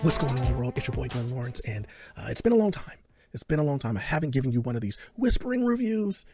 What's going on in the world? It's your boy Glenn Lawrence, and it's been a long time. I haven't given you one of these whispering reviews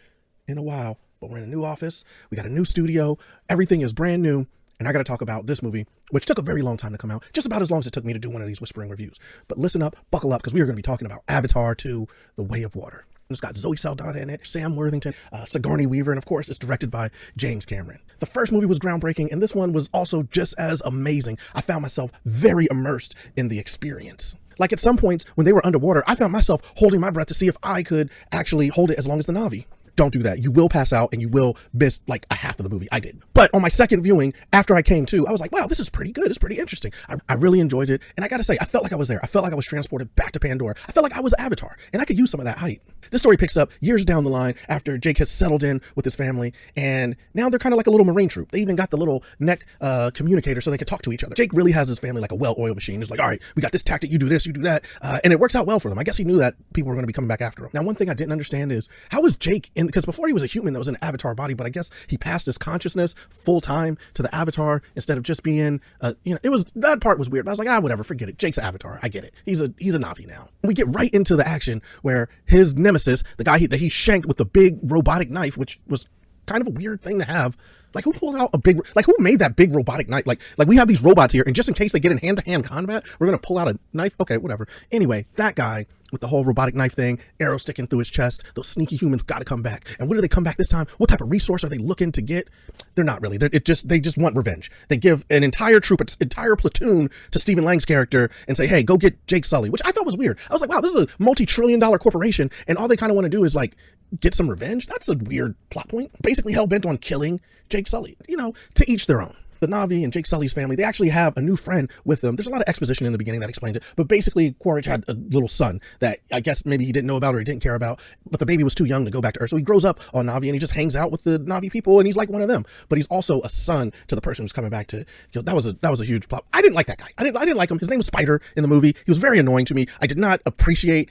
in a while, but we're in a new office. We got a new studio. Everything is brand new, and I got to talk about this movie, which took a very long time to come out, just about as long as it took me to do one of these whispering reviews. But listen up, buckle up, because we are going to be talking about Avatar 2, The Way of Water. It's got Zoe Saldana in it, Sam Worthington, Sigourney Weaver, and of course, it's directed by James Cameron. The first movie was groundbreaking, and this one was also just as amazing. I found myself very immersed in the experience. Like at some points when they were underwater, I found myself holding my breath to see if I could actually hold it as long as the Na'vi. Don't do that. You will pass out and you will miss like a half of the movie. I did. But on my second viewing, after I came to, I was like, wow, this is pretty good. It's pretty interesting. I really enjoyed it. And I got to say, I felt like I was there. I felt like I was transported back to Pandora. I felt like I was Avatar, and I could use some of that hype. This story picks up years down the line after Jake has settled in with his family, and now they're kind of like a little Marine troop. They even got the little neck communicator so they could talk to each other. Jake really has his family like a well-oiled machine. It's like, all right, we got this tactic, you do this, you do that. And it works out well for them. I guess he knew that people were going to be coming back after him. Now, one thing I didn't understand is, how is Jake in, because before he was a human that was in an Avatar body, but I guess he passed his consciousness full time to the Avatar instead of just being, it was, that part was weird. But I was like, whatever, forget it. Jake's Avatar. I get it. He's a Na'vi now. We get right into the action where his nemesis, the guy that he shanked with the big robotic knife, which was kind of a weird thing to have. Like, who pulled out a big, like, who made that big robotic knife? Like we have these robots here, and just in case they get in hand-to-hand combat, we're going to pull out a knife. Okay, whatever. Anyway, that guy with the whole robotic knife thing, arrow sticking through his chest, those sneaky humans got to come back. And what do they come back this time? What type of resource are they looking to get? They're not really. They just want revenge. They give an entire troop, an entire platoon to Stephen Lang's character and say, hey, go get Jake Sully, which I thought was weird. I was like, wow, this is a multi-trillion-dollar corporation, and all they kind of want to do is, like, get some revenge? That's a weird plot point. Basically hell-bent on killing Jake Sully. To each their own. The Na'vi and Jake Sully's family, they actually have a new friend with them. There's a lot of exposition in the beginning that explains it, but basically Quaritch had a little son that I guess maybe he didn't know about or he didn't care about, but the baby was too young to go back to Earth. So he grows up on Na'vi and he just hangs out with the Na'vi people, and he's like one of them, but he's also a son to the person who's coming back to kill. That was a huge plot. I didn't like that guy. I didn't like him. His name was Spider in the movie. He was very annoying to me. I did not appreciate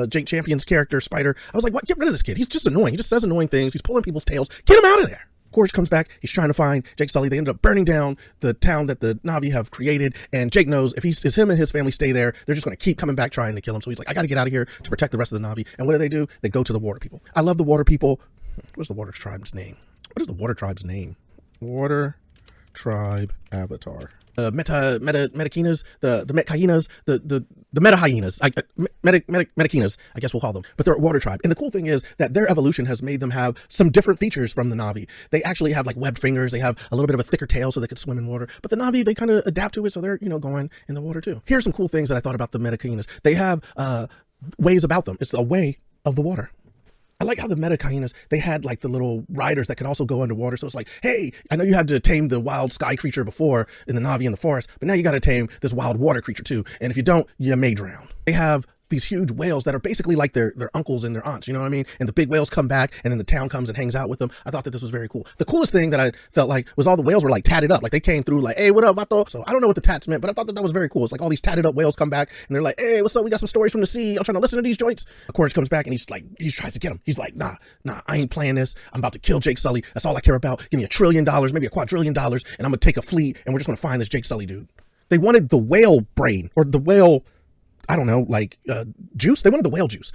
Jake Champion's character, Spider. I was like, what? Get rid of this kid. He's just annoying. He just says annoying things. He's pulling people's tails. Get him out of there. Quaritch comes back. He's trying to find Jake Sully. They end up burning down the town that the Na'vi have created. And Jake knows if him and his family stay there, they're just going to keep coming back trying to kill him. So he's like, I got to get out of here to protect the rest of the Na'vi. And what do? They go to the water people. I love the water people. What's the water tribe's name? What is the water tribe's name? Water tribe Avatar. Metakinas, the Met hyenas, the meta hyenas, metakinas, I guess we'll call them, but they're a water tribe. And the cool thing is that their evolution has made them have some different features from the Na'vi. They actually have like webbed fingers. They have a little bit of a thicker tail so they could swim in water. But the Na'vi, they kind of adapt to it, so they're going in the water too. Here's some cool things that I thought about the metakinas. They have ways about them. It's a way of the water. I like how the meta-hyenas, they had like the little riders that could also go underwater. So it's like, hey, I know you had to tame the wild sky creature before in the Na'vi in the forest, but now you got to tame this wild water creature too. And if you don't, you may drown. They have these huge whales that are basically like their uncles and their aunts, you know what I mean? And the big whales come back, and then the town comes and hangs out with them. I thought that this was very cool. The coolest thing that I felt like was all the whales were like tatted up. Like they came through like, hey, what up, vato? So I don't know what the tats meant, but I thought that was very cool. It's like all these tatted up whales come back, and they're like, hey, what's up? We got some stories from the sea. I'm trying to listen to these joints. Quaritch comes back, and he tries to get him. He's like, nah, I ain't playing this. I'm about to kill Jake Sully. That's all I care about. Give me $1 trillion, maybe $2 quadrillion, and I'm gonna take a fleet, and we're just gonna find this Jake Sully dude. They wanted the whale brain, or the whale, I don't know, like juice. They wanted the whale juice.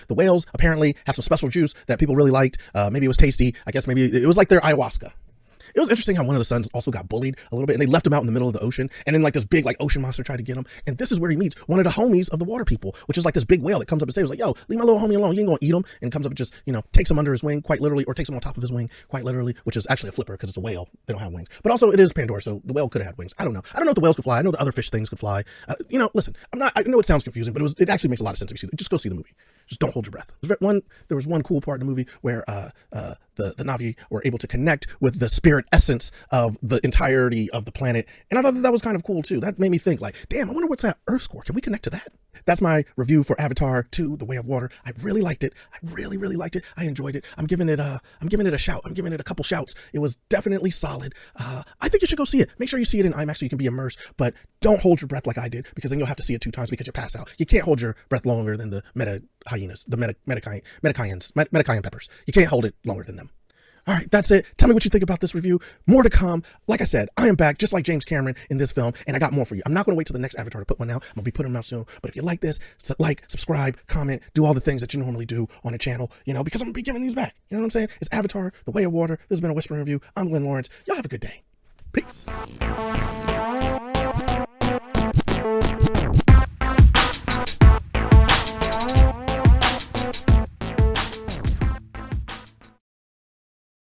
The whales apparently have some special juice that people really liked. Maybe it was tasty. I guess maybe it was like their ayahuasca. It was interesting how one of the sons also got bullied a little bit, and they left him out in the middle of the ocean, and then like this big like ocean monster tried to get him, and this is where he meets one of the homies of the water people, which is like this big whale that comes up and says like, yo, leave my little homie alone, you ain't gonna eat him, and comes up and just, takes him under his wing quite literally, or takes him on top of his wing quite literally, which is actually a flipper because it's a whale. They don't have wings, but also it is Pandora, so the whale could have had wings. I don't know if the whales could fly. I know the other fish things could fly. Listen, I know it sounds confusing, but it actually makes a lot of sense if you see it. Just go see the movie. Just don't hold your breath. There was one cool part in the movie where the Na'vi were able to connect with the spirit essence of the entirety of the planet, and I thought that was kind of cool too. That made me think like, damn, I wonder what's that Earth score? Can we connect to that? That's my review for Avatar 2, The Way of Water. I really liked it. I really, really liked it. I enjoyed it. I'm giving it a shout. I'm giving it a couple shouts. It was definitely solid. I think you should go see it. Make sure you see it in IMAX so you can be immersed, but don't hold your breath like I did, because then you'll have to see it 2 times because you pass out. You can't hold your breath longer than the meta hyenas, the metacayenne peppers. You can't hold it longer than them. All right, that's it. Tell me what you think about this review. More to come. Like I said, I am back just like James Cameron in this film, and I got more for you. I'm not going to wait till the next Avatar to put one out. I'm going to be putting them out soon. But if you like this, like, subscribe, comment, do all the things that you normally do on the channel, because I'm going to be giving these back. You know what I'm saying? It's Avatar, The Way of Water. This has been a Whispering Review. I'm Glenn Lawrence. Y'all have a good day. Peace.